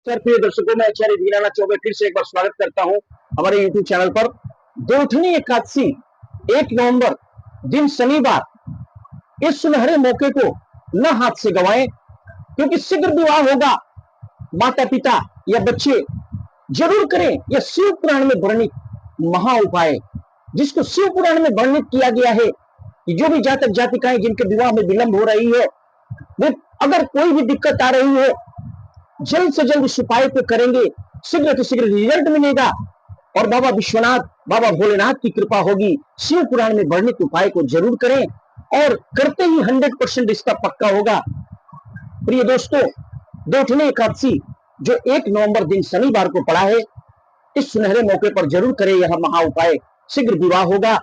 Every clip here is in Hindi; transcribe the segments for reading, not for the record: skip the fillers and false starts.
सर प्रिय दर्शकों, मैं आचार्य दीनानाथ चौबे फिर से एक बार स्वागत करता हूं हमारे यूट्यूब चैनल पर। देवउठनी एकादशी 1 नवंबर दिन शनिवार, इस सुनहरे मौके को न हाथ से गंवाएं, क्योंकि शीघ्र विवाह होगा। माता पिता या बच्चे जरूर करें यह शिव पुराण में वर्णित महा उपाय, जिसको शिव पुराण में वर्णित किया गया है कि जो भी जातक जातिकाएं जिनके विवाह में विलंब हो रही है, वे अगर कोई भी दिक्कत आ रही है, जल्द से जल्द इस उपाय को करेंगे, शीघ्र से शीघ्र रिजल्ट मिलेगा और बाबा विश्वनाथ, बाबा भोलेनाथ की कृपा होगी। शिव पुराण में वर्णित उपाय को जरूर करें और करते ही 100% इसका पक्का होगा। प्रिय दोस्तों, देवउठनी एकादशी जो 1 नवंबर दिन शनिवार को पड़ा है, इस सुनहरे मौके पर जरूर करें यह महा उपाय, शीघ्र विवाह होगा।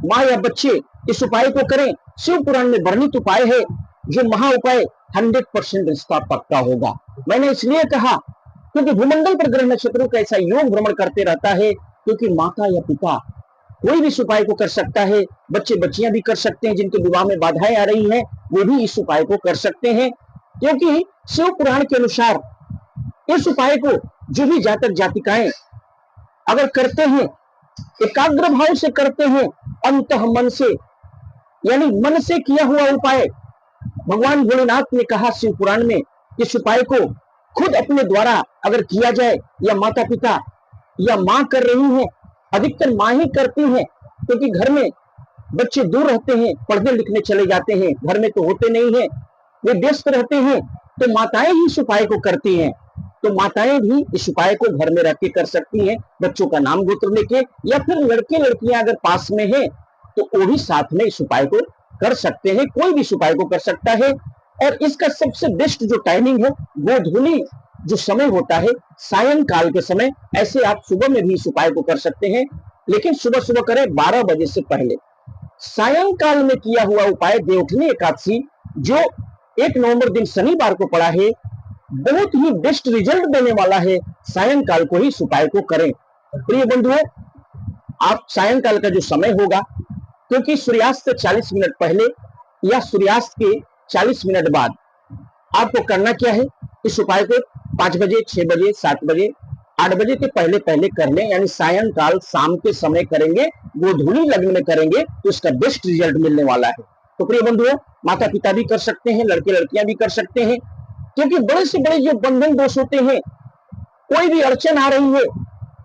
माँ या बच्चे इस उपाय को करें। शिव पुराण में वर्णित उपाय है, जो महा उपाय 100% इसका पक्का होगा। मैंने इसलिए कहा क्योंकि भूमंडल पर ग्रह नक्षत्रों का ऐसा योग भ्रमण करते रहता है, क्योंकि माता या पिता कोई भी इस उपाय को कर सकता है। बच्चे बच्चियां भी कर सकते हैं, जिनके विवाह में बाधाएं आ रही हैं, वो भी इस उपाय को कर सकते हैं। क्योंकि शिव पुराण के अनुसार इस उपाय को जो भी जातक जातिकाएं अगर करते हैं, एकाग्र भाव से करते हैं, अंतः मन से, यानी मन से किया हुआ उपाय, भगवान भोलेनाथ ने कहा शिव पुराण में, इस उपाय को खुद अपने द्वारा अगर किया जाए, या माता पिता या माँ कर रही हैं, अधिकतर माँ ही करती हैं, क्योंकि घर में बच्चे दूर रहते हैं, पढ़ने लिखने चले जाते हैं, घर में तो होते नहीं हैं, वे व्यस्त रहते हैं, तो माताएं ही इस उपाय को करती हैं। तो माताएं भी इस उपाय को घर में रह के कर सकती हैं, बच्चों का नाम गोत्र लेके, या फिर लड़के लड़कियां अगर पास में हैं तो वो भी साथ में इस उपाय को कर सकते हैं। कोई भी इस उपाय को कर सकता है। और इसका सबसे बेस्ट जो टाइमिंग है, गोधूली जो समय होता है, सायंकाल के समय। ऐसे आप सुबह में भी इस उपाय को कर सकते हैं, लेकिन सुबह सुबह करें 12 बजे से पहले। सायंकाल में किया हुआ उपाय देवउठनी एकादशी जो 1 नवंबर दिन शनिवार को पड़ा है, बहुत ही बेस्ट रिजल्ट देने वाला है। सायंकाल को ही इस उपाय को करें। प्रिय बंधुओं, आप सायंकाल का जो समय होगा, क्योंकि सूर्यास्त से 40 मिनट पहले या सूर्यास्त के 40 मिनट बाद आपको करना क्या है, इस उपाय को 5 बजे, 6 बजे, 7 बजे, 8 बजे के पहले पहले कर लें, यानी सायंकाल शाम के समय करेंगे, गोधूली लग्न में करेंगे, तो इसका बेस्ट रिजल्ट मिलने वाला है। तो प्रिय बंधुओं, माता पिता भी कर सकते हैं, लड़के लड़कियां भी कर सकते हैं, क्योंकि बड़े से बड़े जो बंधन दोष होते हैं, कोई भी अड़चन आ रही है,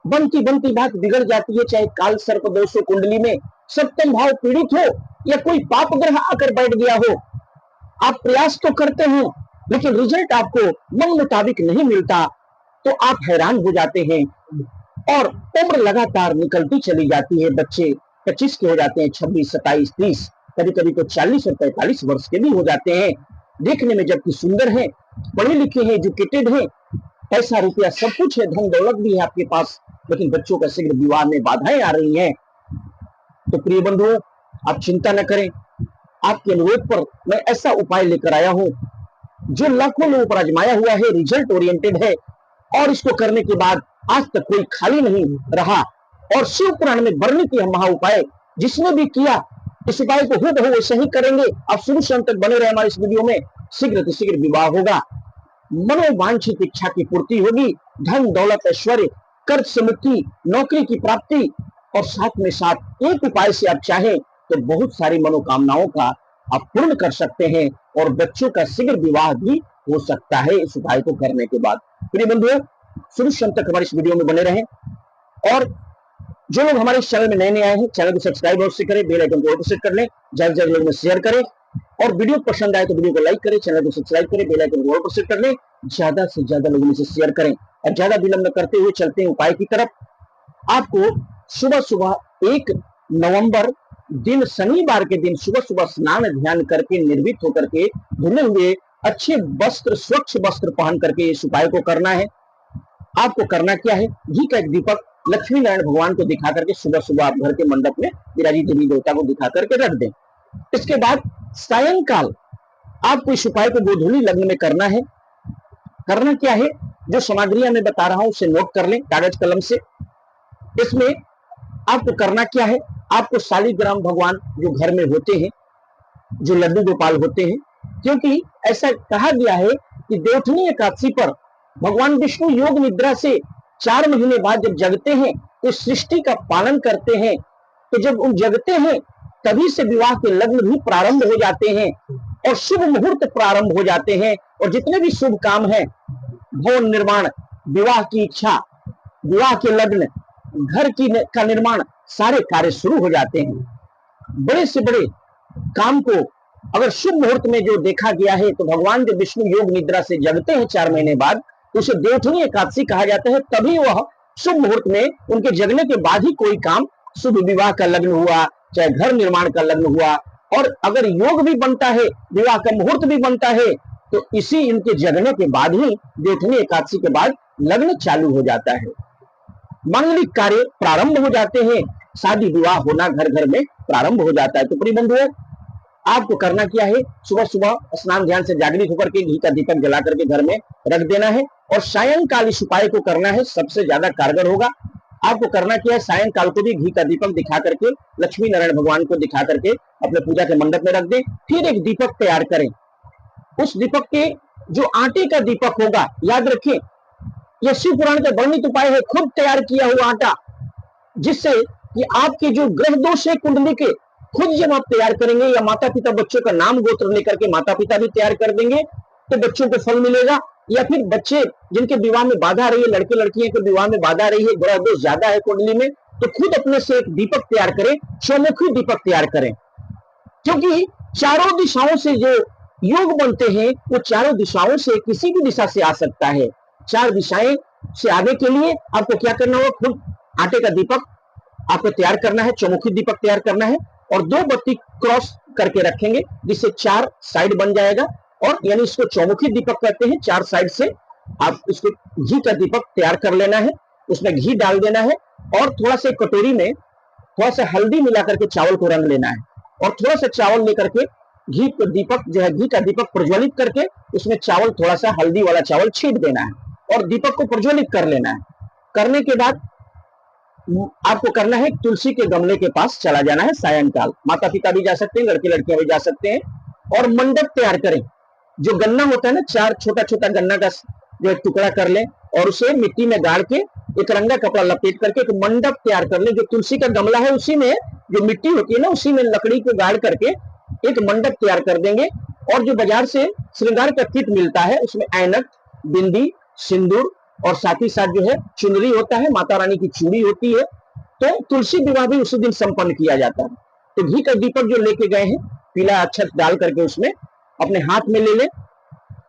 बनती बनती बात बिगड़ जाती है, चाहे काल सर्प दोष हो, कुंडली में सप्तम भाव पीड़ित हो, या कोई पाप ग्रह आकर बैठ गया हो, आप प्रयास तो करते हैं लेकिन रिजल्ट आपको मन मुताबिक नहीं मिलता, तो आप हैरान हो जाते हैं और उम्र लगातार निकलती चली जाती है। बच्चे 25 के हो जाते हैं, 26, 27, 30, कभी कभी तो 40 और 45 वर्ष के भी हो जाते हैं। देखने में जबकि सुंदर हैं, पढ़े लिखे हैं, एजुकेटेड हैं, पैसा रुपया सब कुछ है, धन दौलत भी है आपके पास, लेकिन बच्चों का शीघ्र विवाह में बाधाएं आ रही हैं। तो प्रिय बंधुओं, आप चिंता न करें, आपके अनुरोध पर मैं ऐसा उपाय लेकर आया हूं जो लाखों लोगों पर आजमाया हुआ है, रिजल्ट ओरिएंटेड है, और इसको करने के बाद आज तक कोई खाली नहीं रहा। और शिव पुराण में वर्णित यह महा उपाय जिसने भी किया, इस उपाय को हूबहू वैसे ही करेंगे। आप शुरू से अंत तक बने रहे हमारे इस वीडियो में। शीघ्र से शीघ्र विवाह होगा, मनोवांछित इच्छा की पूर्ति होगी, धन दौलत ऐश्वर्य, कर्ज से मुक्ति, नौकरी की प्राप्ति, और साथ में साथ एक उपाय से आप चाहें तो बहुत सारी मनोकामनाओं का आप पूर्ण कर सकते हैं, और बच्चों का शीघ्र विवाह भी हो सकता है इस उपाय को करने के बाद। प्रिय बंधुओं, शुरू से अंत तक हमारे इस वीडियो में बने रहें, और जो लोग हमारे इस चैनल में नए नए आए हैं, चैनल को सब्सक्राइब अवश्य करें, बेल आइकन को ऑल पर सेट कर लें, ज्यादा से ज्यादा लोगों में शेयर करें, और वीडियो पसंद आए तो वीडियो को लाइक करें, चैनल को सब्सक्राइब करें, बेल आइकन को ऑल पर सेट कर लें, ज्यादा से ज्यादा लोगों में से शेयर करें। और ज्यादा विलंब करते हुए चलते हैं उपाय की तरफ। आपको सुबह सुबह 1 नवंबर दिन शनिवार के दिन सुबह सुबह स्नान ध्यान करके, निर्भीत होकर के, धुले हुए अच्छे वस्त्र, स्वच्छ वस्त्र पहन करके इस उपाय को करना है। आपको करना क्या है, घी का एक दीपक लक्ष्मी नारायण भगवान को दिखा करके सुबह सुबह आप घर के मंडप में विराजित देवी देवता को दिखा करके रख दें। इसके बाद सायंकाल आपको इस उपाय को गोधूली लग्न में करना है। करना क्या है, जो सामग्रियां मैं बता रहा हूं उसे नोट कर लें कागज कलम से। इसमें आपको करना क्या है, आपको शालिग्राम भगवान जो घर में होते हैं, जो लड्डू गोपाल होते हैं, क्योंकि ऐसा कहा गया है कि देवउठनी एकादशी पर भगवान विष्णु योग निद्रा से 4 महीने बाद जब जगते हैं तो सृष्टि का पालन करते हैं। तो जब उन जगते हैं तभी से विवाह के लग्न भी प्रारंभ हो जाते हैं और शुभ मुहूर्त प्रारंभ हो जाते हैं। और जितने भी शुभ काम हैं, भवन निर्माण, विवाह की इच्छा, विवाह के लग्न, घर की का निर्माण, सारे कार्य शुरू हो जाते हैं। बड़े से बड़े काम को अगर शुभ मुहूर्त में जो देखा गया है तो भगवान जब विष्णु योग निद्रा से जगते हैं 4 महीने बाद तो उसे देवउठनी एकादशी कहा जाता है। तभी वह शुभ मुहूर्त में उनके जगने के बाद ही कोई काम, शुभ विवाह का लग्न हुआ, चाहे घर निर्माण का लग्न हुआ, और अगर योग भी बनता है, विवाह का मुहूर्त भी बनता है, तो इसी इनके जगने के बाद ही देवउठनी एकादशी के बाद लग्न चालू हो जाता है, मांगलिक कार्य प्रारंभ हो जाते हैं, शादी विवाह होना घर घर में प्रारंभ हो जाता है। तो प्रिय बंधुओं, आपको करना क्या है, सुबह सुबह स्नान ध्यान से जागृत होकर के घी का दीपक जला करके घर में रख देना है और सायंकाल इस उपाय को करना है, सबसे ज्यादा कारगर होगा। आपको करना क्या है, सायंकाल को भी घी का दीपक दिखा करके लक्ष्मी नारायण भगवान को दिखा करके अपने पूजा के मंडप में रख दें। फिर एक दीपक तैयार करें, उस दीपक के जो आटे का दीपक होगा, याद रखें यह शिव पुराण का वर्णित उपाय है, खुद तैयार किया हुआ आटा, जिससे कि आपके जो ग्रह दोष है कुंडली के, खुद जब आप तैयार करेंगे या माता पिता बच्चों का नाम गोत्र लेकर के माता पिता भी तैयार कर देंगे तो बच्चों को फल मिलेगा। या फिर बच्चे जिनके विवाह में बाधा आ रही है, लड़के लड़कियों के विवाह में बाधा आ रही है, ग्रह दोष ज्यादा है कुंडली में, तो खुद अपने से एक दीपक तैयार करें, चौमुखी दीपक तैयार करें। क्योंकि चारों दिशाओं से जो योग बनते हैं वो चारों दिशाओं से किसी भी दिशा से आ सकता है। 4 दिशाएं से आने के लिए आपको क्या करना होगा, खुद आटे का दीपक आपको तैयार करना है, चौमुखी दीपक तैयार करना है और 2 बत्ती क्रॉस करके रखेंगे जिससे 4 साइड बन जाएगा, और यानी इसको चौमुखी दीपक कहते हैं। 4 साइड से आप इसको घी का दीपक तैयार कर लेना है, उसमें घी डाल देना है और थोड़ा सा कटोरी में थोड़ा सा हल्दी मिला करके चावल को रंग लेना है और थोड़ा सा चावल लेकर के घी का दीपक जो है, घी का दीपक प्रज्वलित करके उसमें चावल, थोड़ा सा हल्दी वाला चावल छींट देना है और दीपक को प्रज्वलित कर लेना है। करने के बाद आपको करना है, तुलसी के गमले के पास चला जाना है सायंकाल, माता पिता भी जा सकते हैं, लड़के लड़कियां भी जा सकते हैं, और मंडप तैयार करें। जो गन्ना होता है ना, 4 छोटा छोटा गन्ना का जो एक टुकड़ा कर लें और उसे मिट्टी में गाड़ के एक रंगा कपड़ा लपेट करके एक मंडप तैयार कर लें। जो तुलसी का गमला है उसी में जो मिट्टी होती है ना, उसी में लकड़ी को गाड़ करके एक मंडप तैयार कर देंगे। और जो बाजार से श्रृंगार का किट मिलता है उसमें ऐनक, बिंदी, सिंदूर और साथ ही साथ जो है चुनरी होता है, माता रानी की चूड़ी होती है। तो तुलसी विवाह भी उसी दिन संपन्न किया जाता है। तो घी का दीपक जो लेके गए हैं, पीला अक्षत डाल करके उसमें अपने हाथ में ले लें,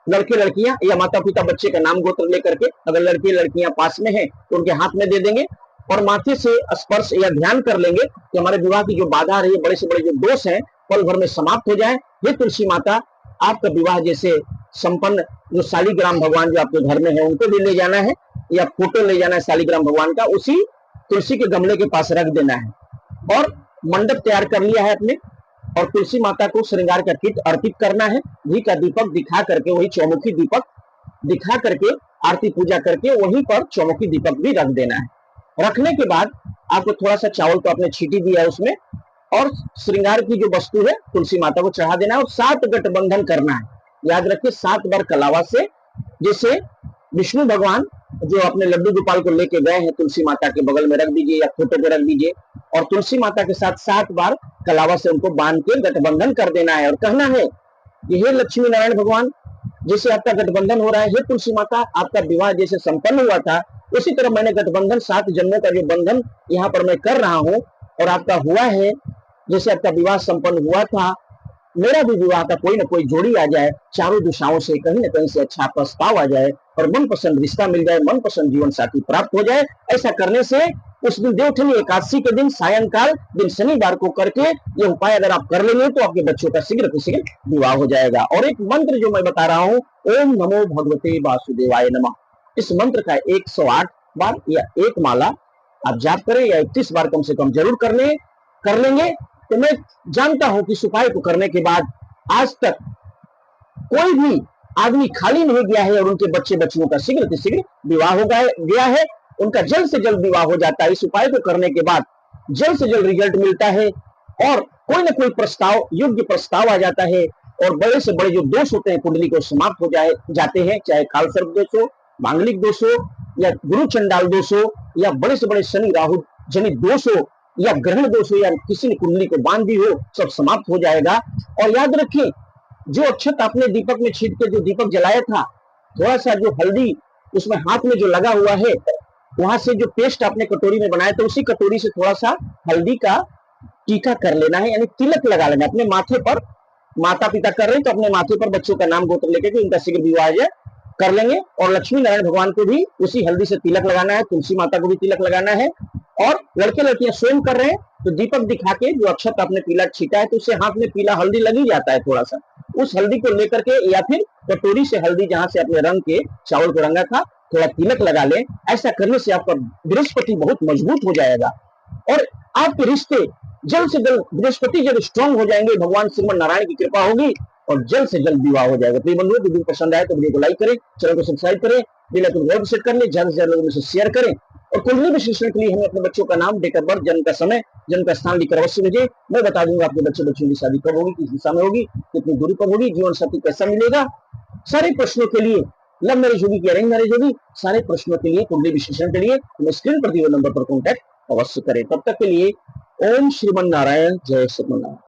लड़के लड़कियां या माता पिता बच्चे का नाम गोत्र लेकर के, अगर लड़के लड़कियां पास में हैं तो उनके हाथ में दे देंगे और माथे से स्पर्श या ध्यान कर लेंगे कि हमारे विवाह की जो बाधा आ रही है, बड़े से बड़े जो दोष हैं, पल भर में समाप्त हो जाए। ये तुलसी माता, आपका विवाह जैसे संपन्न, जो शालिग्राम भगवान जो आपके घर में है उनको भी ले जाना है या फोटो ले जाना है शालिग्राम भगवान का, उसी तुलसी के गमले के पास रख देना है। और मंडप तैयार कर लिया है अपने, और तुलसी माता को श्रृंगार का किट अर्पित करना है। घी का दीपक दिखा करके, वही चौमुखी दीपक दिखा करके आरती पूजा करके वहीं पर चौमुखी दीपक भी रख देना है। रखने के बाद आपको थोड़ा सा चावल तो आपने छीटी दिया है उसमें, और श्रृंगार की जो वस्तु है तुलसी माता को चढ़ा देना है और 7 गठबंधन करना है। याद रखिए 7 बार कलावा से, जैसे विष्णु भगवान जो अपने लड्डू गोपाल को लेके गए हैं, तुलसी माता के बगल में रख दीजिए या फोटो पे रख दीजिए और तुलसी माता के साथ 7 बार कलावा से उनको बांध के गठबंधन कर देना है और कहना है कि हे लक्ष्मी नारायण भगवान, जैसे आपका गठबंधन हो रहा है, हे तुलसी माता, आपका विवाह जैसे संपन्न हुआ था उसी तरह मैंने गठबंधन 7 जन्मों का जो बंधन यहाँ पर मैं कर रहा हूँ और आपका हुआ है, जैसे आपका विवाह संपन्न हुआ था, मेरा भी विवाह का कोई ना कोई जोड़ी आ जाए, चारों दिशाओं से कहीं ना कहीं से अच्छा प्रस्ताव आ जाए और मनपसंद रिश्ता मिल जाए, मनपसंद जीवन साथी प्राप्त हो जाए। ऐसा करने से उस दिन देवउठनी एकादशी के दिन सायंकाल दिन शनिवार को करके ये उपाय अगर आप कर लेंगे तो आपके बच्चों का शीघ्र शीघ्र विवाह हो जाएगा। और एक मंत्र जो मैं बता रहा हूँ, ओम नमो भगवते वासुदेवाय नमः, इस मंत्र का 108 बार या 1 माला आप जाप करें या 31 बार कम से कम जरूर कर लेंगे। तो मैं जानता हूं कि इस उपाय को करने के बाद आज तक कोई भी आदमी खाली नहीं गया है और उनके बच्चे बच्चियों का शीघ्र से शीघ्र विवाह हो गया है, उनका जल्द से जल्द विवाह हो जाता है। इस उपाय को करने के बाद जल्द से जल्द रिजल्ट मिलता है और कोई ना कोई प्रस्ताव, योग्य प्रस्ताव आ जाता है और बड़े से बड़े जो दोष होते हैं कुंडली को समाप्त हो जाते हैं, चाहे काल सर्प दोष हो, मांगलिक दोष हो या गुरु चंडाल दोष हो या बड़े से बड़े शनि राहु जनित दोष हो या ग्रहण दोष हो या किसी ने कुंडली को बांध दी हो, सब समाप्त हो जाएगा। और याद रखिए, जो अक्षत आपने दीपक में छीट के जो दीपक जलाया था, थोड़ा सा जो हल्दी उसमें हाथ में जो लगा हुआ है, वहां से जो पेस्ट आपने कटोरी में बनाया था, उसी कटोरी से थोड़ा सा हल्दी का टीका कर लेना है, यानी तिलक लगा लेना अपने माथे पर। माता पिता कर रहे हैं तो अपने माथे पर बच्चों का नाम गोत्र लेके उनका शीघ्र विवाह कर लेंगे। और लक्ष्मी नारायण भगवान को भी उसी हल्दी से तिलक लगाना है, तुलसी माता को भी तिलक लगाना है। और लड़के लड़कियां स्वयं कर रहे हैं तो दीपक दिखा के जो अक्षत आपने पीला छीटा है, तो उससे हाथ में पीला हल्दी लगी जाता है, थोड़ा सा उस हल्दी को लेकर के या फिर कटोरी से हल्दी जहां से आपने रंग के चावल को रंगा था, थोड़ा तिलक लगा ले। ऐसा करने से आपका बृहस्पति बहुत मजबूत हो जाएगा और आपके रिश्ते जल्द से जल्द, बृहस्पति जब स्ट्रांग हो जाएंगे, भगवान श्रीमन नारायण की कृपा होगी और जल्द से जल्द विवाह हो जाएगा। प्रिय बंधुओं, वीडियो पसंद आए तो वीडियो को लाइक करें, चैनल को सब्सक्राइब करें, बेल आइकन को सेट कर लें, ज्यादा से ज्यादा लोगों में शेयर करें। और कुंडली विश्लेषण के लिए हमें अपने बच्चों का नाम, डेट ऑफ बर्थ, जन्म का समय, जन्म का स्थान लिखकर अवश्य भेजें। मैं बता दूंगा आपके बच्चे बच्चों की शादी कब होगी, किस दिशा में होगी, कितनी दूरी पर होगी, जीवन साथी कैसा मिलेगा। सारे प्रश्नों के लिए, लव मैरिज होगी कि अरेंज मैरिज होगी, सारे प्रश्नों के लिए, कुंडली विश्लेषण के लिए हमें स्क्रीन पर दिए नंबर पर कॉन्टैक्ट अवश्य करें। तब तक के लिए ओम श्रीमन नारायण, जय श्रीमन नारायण।